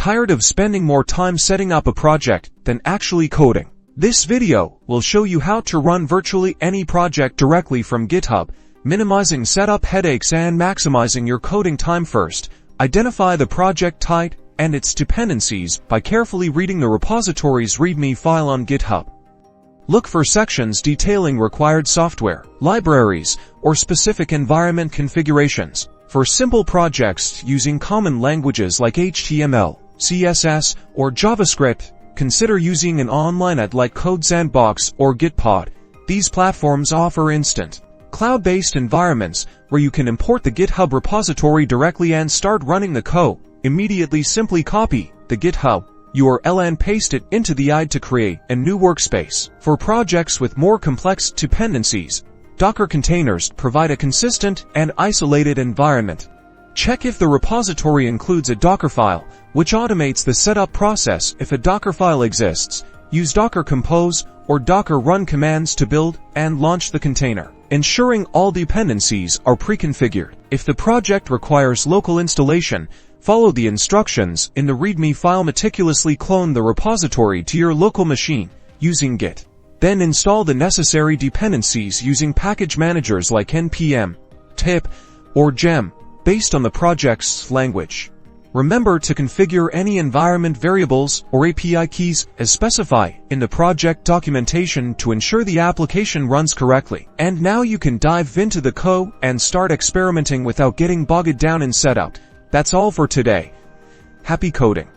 Tired of spending more time setting up a project than actually coding? This video will show you how to run virtually any project directly from GitHub, minimizing setup headaches and maximizing your coding time. First, identify the project type and its dependencies by carefully reading the repository's README file on GitHub. Look for sections detailing required software, libraries, or specific environment configurations. For simple projects using common languages like HTML, CSS, or JavaScript, consider using an online IDE like Code Sandbox or Gitpod. These platforms offer instant, cloud-based environments where you can import the GitHub repository directly and start running the code. Immediately simply copy the GitHub URL and paste it into the IDE to create a new workspace. For projects with more complex dependencies, Docker containers provide a consistent and isolated environment. Check if the repository includes a Docker file, which automates the setup process. If a Docker file exists, use Docker Compose or Docker Run commands to build and launch the container, ensuring all dependencies are pre-configured. If the project requires local installation, follow the instructions in the README file. Meticulously clone the repository to your local machine using Git. Then install the necessary dependencies using package managers like npm, tip, or gem, based on the project's language. Remember to configure any environment variables or API keys as specified in the project documentation to ensure the application runs correctly. And now you can dive into the code and start experimenting without getting bogged down in setup. That's all for today. Happy coding!